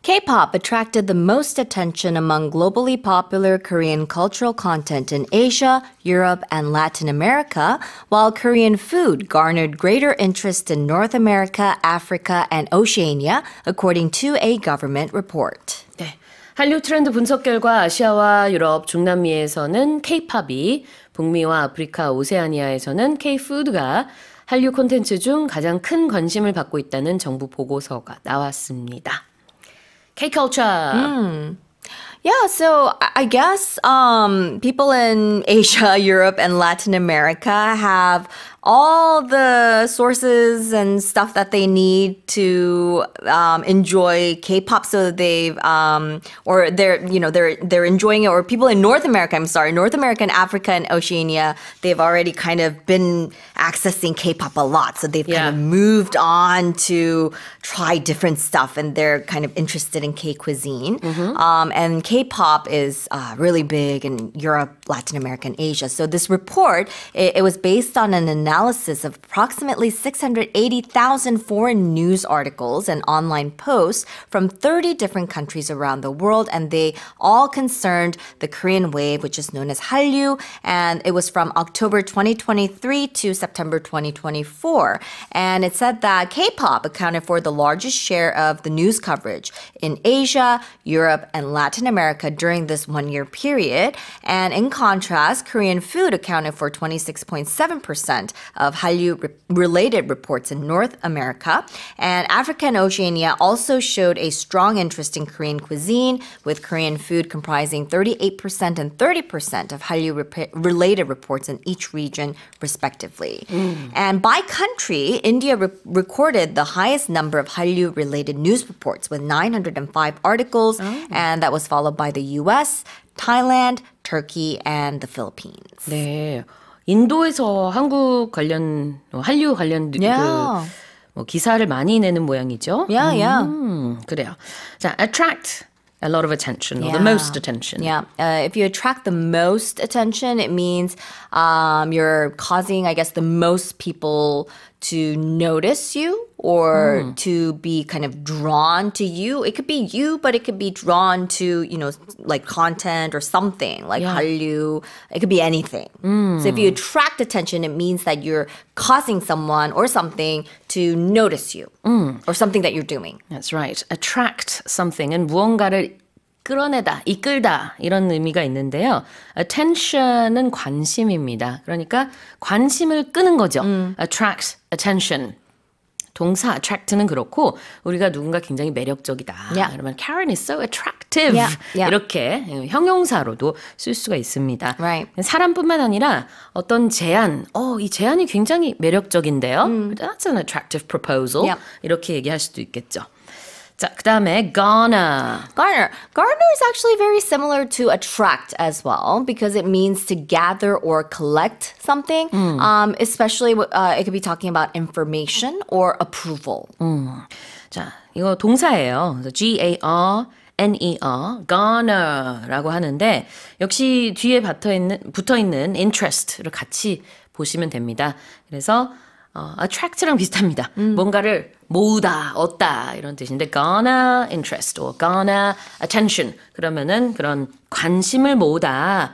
K-pop attracted the most attention among globally popular Korean cultural content in Asia, Europe, and Latin America, while Korean food garnered greater interest in North America, Africa, and Oceania, according to a government report. 네. 한류 트렌드 분석 결과 아시아와 유럽, 중남미에서는 K-팝이, 북미와 아프리카, 오세아니아에서는 K-푸드가 한류 콘텐츠 중 가장 큰 관심을 받고 있다는 정부 보고서가 나왔습니다. K-culture. Yeah, so I guess people in Asia, Europe, and Latin America have all the sources and stuff that they need to enjoy K-pop. So they've or they're enjoying it. Or people in North America, North America and Africa and Oceania, they've already kind of been accessing K-pop a lot. So they've kind of moved on to try different stuff, and they're kind of interested in K-cuisine. And K-pop is really big in Europe, Latin America, and Asia. So this report, it was based on an analysis of approximately 680,000 foreign news articles and online posts from 30 different countries around the world, and they all concerned the Korean wave, which is known as Hallyu, and it was from October 2023 to September 2024. And it said that K-pop accounted for the largest share of the news coverage in Asia, Europe, and Latin America during this one-year period. And in contrast, Korean food accounted for 26.7% of Hallyu-related reports in North America. And Africa and Oceania also showed a strong interest in Korean cuisine, with Korean food comprising 38% and 30% of Hallyu-related reports in each region, respectively. And by country, India recorded the highest number of Hallyu-related news reports with 905 articles, and that was followed by the US, Thailand, Turkey, and the Philippines. 네. 인도에서 한국 관련, 한류 관련 기사를 많이 내는 모양이죠. 그래요. 자, attract a lot of attention, or the most attention. Yeah. If you attract the most attention, it means you're causing, I guess, the most people to notice you or to be kind of drawn to you. It could be you, but it could be drawn to, like content or something, like Hallyu. It could be anything. So if you attract attention, it means that you're causing someone or something to notice you or something that you're doing. That's right. Attract something은 무언가를 끌어내다, 이끌다 이런 의미가 있는데요. Attention은 관심입니다. 그러니까 관심을 끄는 거죠. Attract attention. 동사 attract는 그렇고 우리가 누군가 굉장히 매력적이다. 그러면 Karen is so attractive. 이렇게 형용사로도 쓸 수가 있습니다. Right. 사람뿐만 아니라 어떤 제안, 이 제안이 굉장히 매력적인데요. That's an attractive proposal. 이렇게 얘기할 수도 있겠죠. 자, 그 다음에 garner. Garner is actually very similar to attract as well, because it means to gather or collect something. Especially it could be talking about information or approval. 자, 이거 동사예요. G-A-R-N-E-R, garner라고 하는데 역시 뒤에 붙어있는 interest를 같이 보시면 됩니다. 그래서 attract랑 비슷합니다. 뭔가를 모으다, 얻다 이런 뜻인데 garner interest or garner attention 그러면은 그런 관심을 모으다.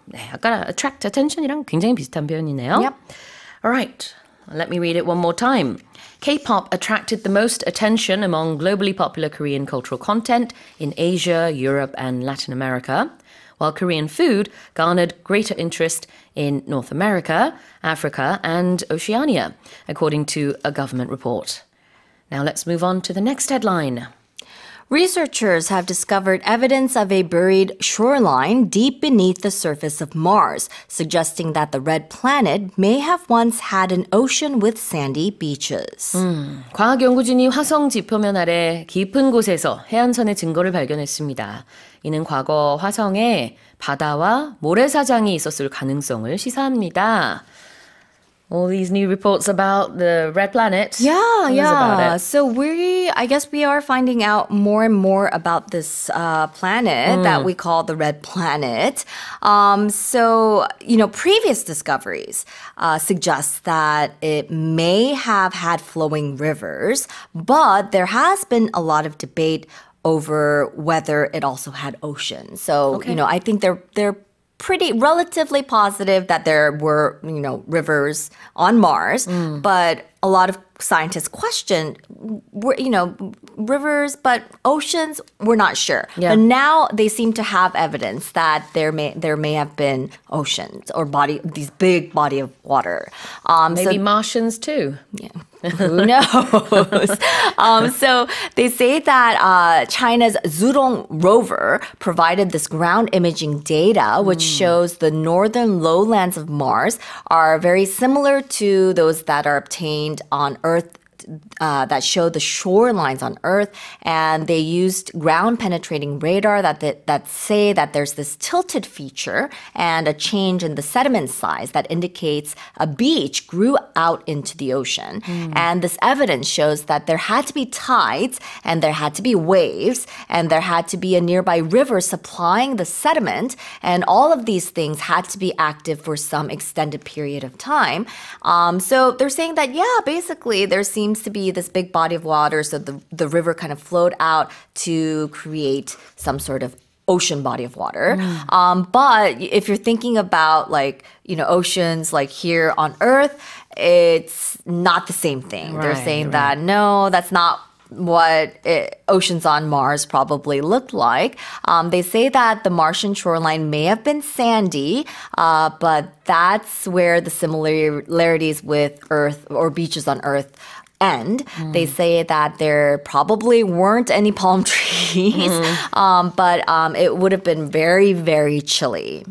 네, 아까 attract attention이랑 굉장히 비슷한 표현이네요. Alright, let me read it one more time. K-pop attracted the most attention among globally popular Korean cultural content in Asia, Europe, and Latin America, while Korean food garnered greater interest in North America, Africa, and Oceania, according to a government report. Now let's move on to the next headline. Researchers have discovered evidence of a buried shoreline deep beneath the surface of Mars, suggesting that the red planet may have once had an ocean with sandy beaches. 과학 연구진이 화성 지표면 아래 깊은 곳에서 해안선의 증거를 발견했습니다. 이는 과거 화성에 바다와 모래사장이 있었을 가능성을 시사합니다. All these new reports about the red planet. Yeah. About it. So I guess we are finding out more and more about this planet that we call the red planet. Previous discoveries suggest that it may have had flowing rivers, but there has been a lot of debate over whether it also had oceans. So, I think they're pretty relatively positive that there were, rivers on Mars, but a lot of scientists question, rivers, but oceans, we're not sure. Yeah. But now they seem to have evidence that there may have been oceans or these big body of water. Maybe Martians too. Yeah. Who knows? So they say that China's Zhurong rover provided this ground imaging data, which shows the northern lowlands of Mars are very similar to those that are obtained on Earth. That show the shorelines on Earth, and they used ground-penetrating radar that say that there's this tilted feature and a change in the sediment size that indicates a beach grew out into the ocean. And this evidence shows that there had to be tides, and there had to be waves, and there had to be a nearby river supplying the sediment, and all of these things had to be active for some extended period of time. So they're saying that, basically there seems to be this big body of water, so the river kind of flowed out to create some sort of ocean body of water. But if you're thinking about oceans like here on Earth, it's not the same thing. They're saying that, no, that's not what oceans on Mars probably looked like. They say that the Martian shoreline may have been sandy, but that's where the similarities with Earth or beaches on Earth end. They say that there probably weren't any palm trees, but it would have been very, very chilly.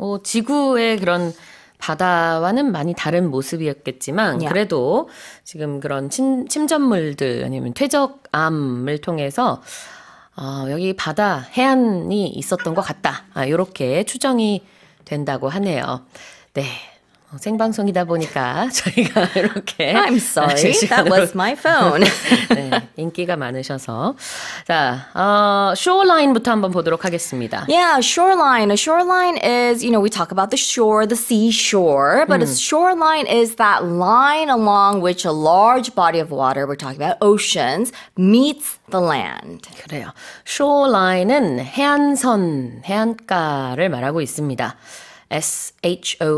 지구의 그런 바다와는 많이 다른 모습이었겠지만 그래도 지금 그런 침전물들 아니면 퇴적암을 통해서 여기 바다, 해안이 있었던 것 같다. 이렇게 추정이 된다고 하네요. 네. 생방송이다 보니까 저희가 이렇게 I'm sorry, that was my phone. 네, 인기가 많으셔서 자, shoreline부터 한번 보도록 하겠습니다. Yeah, shoreline. A shoreline is, we talk about the shore, the seashore, but a shoreline is that line along which a large body of water, we're talking about oceans, meets the land. 그래요. shoreline은 해안선, 해안가를 말하고 있습니다. S-H-O-R-E-L-I-N-E.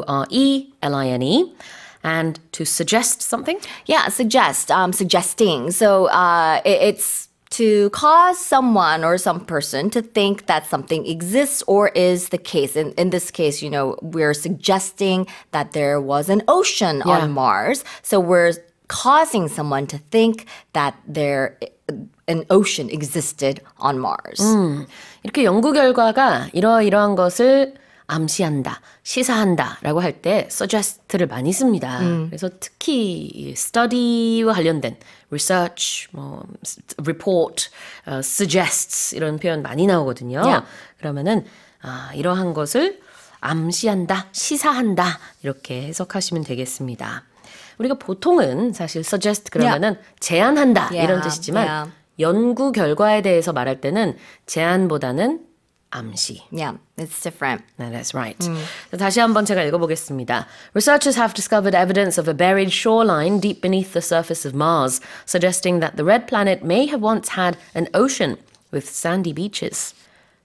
And to suggest something? Yeah, suggesting. So it's to cause someone or some person to think that something exists or is the case. In this case, we're suggesting that there was an ocean on Mars. So we're causing someone to think that an ocean existed on Mars. 이렇게 연구 결과가 이러이러한 것을 암시한다, 시사한다 라고 할 때 suggest를 많이 씁니다. 그래서 특히 study와 관련된 research, report, suggests 이런 표현 많이 나오거든요. Yeah. 그러면은 이러한 것을 암시한다, 시사한다 이렇게 해석하시면 되겠습니다. 우리가 보통은 사실 suggest 그러면은 제안한다 이런 뜻이지만 연구 결과에 대해서 말할 때는 제안보다는 암시. Yeah, it's different. No, that's right. 다시 한번 제가 읽어보겠습니다. Researchers have discovered evidence of a buried shoreline deep beneath the surface of Mars, suggesting that the red planet may have once had an ocean with sandy beaches.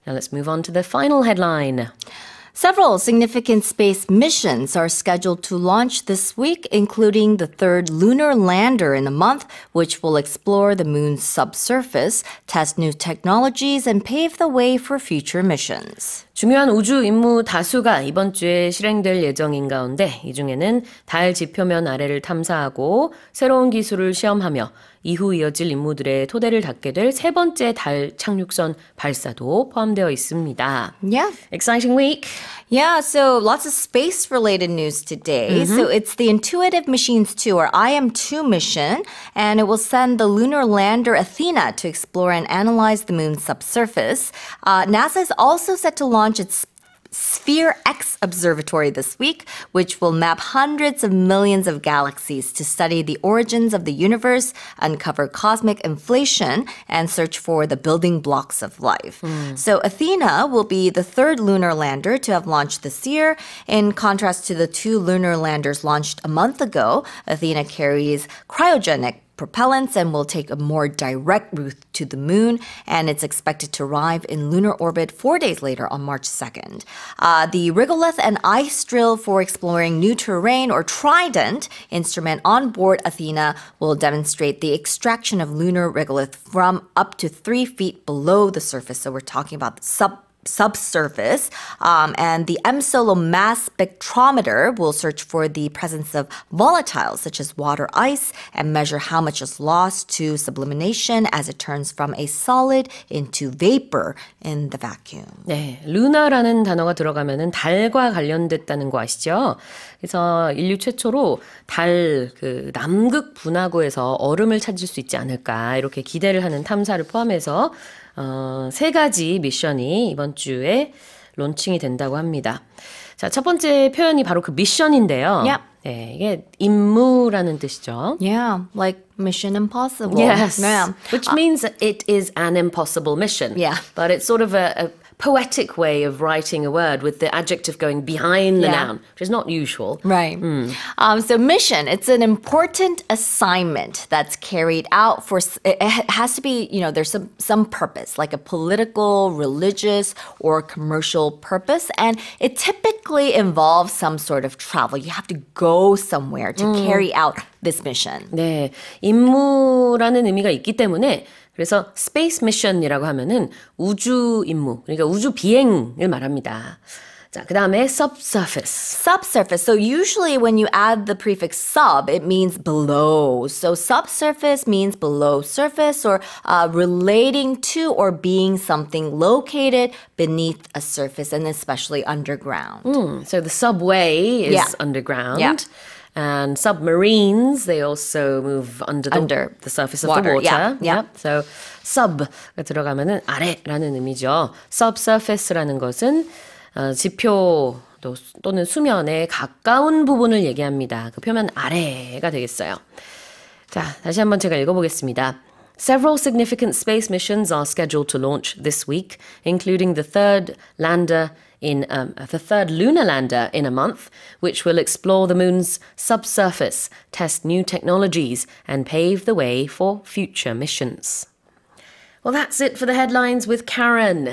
Now let's move on to the final headline. Several significant space missions are scheduled to launch this week, including the third lunar lander in the month, which will explore the moon's subsurface, test new technologies, and pave the way for future missions. 중요한 우주 임무 다수가 이번 주에 실행될 예정인 가운데 이 중에는 달 지표면 아래를 탐사하고 새로운 기술을 시험하며 이후 이어질 임무들의 토대를 닦게 될 세 번째 달 착륙선 발사도 포함되어 있습니다. Yeah. Exciting week. Yeah, so lots of space-related news today. So it's the Intuitive Machines 2, or IM-2 mission, and it will send the lunar lander Athena to explore and analyze the moon's subsurface. NASA is also set to launch its Sphere X observatory this week, which will map hundreds of millions of galaxies to study the origins of the universe, uncover cosmic inflation, and search for the building blocks of life. So Athena will be the third lunar lander to have launched this year. In contrast to the two lunar landers launched a month ago, Athena carries cryogenic propellants and will take a more direct route to the moon, and it's expected to arrive in lunar orbit 4 days later on March 2nd. The Regolith, an ice drill for exploring new terrain, or TRIDENT instrument on board Athena, will demonstrate the extraction of lunar regolith from up to 3 feet below the surface. So we're talking about the subsurface. And the M-Solo mass spectrometer will search for the presence of volatiles such as water ice and measure how much is lost to sublimation as it turns from a solid into vapor in the vacuum. 네, 루나라는 단어가 들어가면은 달과 관련됐다는 거 아시죠? 그래서 인류 최초로 달 그 남극 분화구에서 얼음을 찾을 수 있지 않을까 이렇게 기대를 하는 탐사를 포함해서 3가지 미션이 이번 주에 론칭이 된다고 합니다. 자, 첫 번째 표현이 바로 그 미션인데요. Yep. 네, 이게 임무라는 뜻이죠. Yeah, like Mission Impossible. Yes, Yeah. which means it is an impossible mission. Yeah. But it's sort of a poetic way of writing a word with the adjective going behind the Yeah. noun, which is not usual. Right. So mission, it's an important assignment that's carried out for, it has to be, there's some purpose, like a political, religious, or commercial purpose. And it typically involves some sort of travel. You have to go somewhere to carry out this mission. 네, 임무라는 의미가 있기 때문에 그래서 space mission이라고 하면은 우주 임무, 그러니까 우주 비행을 말합니다. 자, 그다음에 subsurface. Subsurface. So usually when you add the prefix sub, it means below. So subsurface means below surface or relating to or being something located beneath a surface and especially underground. So the subway is Yeah. underground. Yeah. And submarines, they also move under the surface of water. the water. Yeah. Yep. So sub가 들어가면은 아래라는 의미죠. subsurface라는 것은 지표 또는 수면에 가까운 부분을 얘기합니다. 그 표면 아래가 되겠어요. 자, 다시 한번 제가 읽어보겠습니다. Several significant space missions are scheduled to launch this week, including the third lunar lander in a month, which will explore the moon's subsurface, test new technologies, and pave the way for future missions. Well, that's it for the headlines with Karen.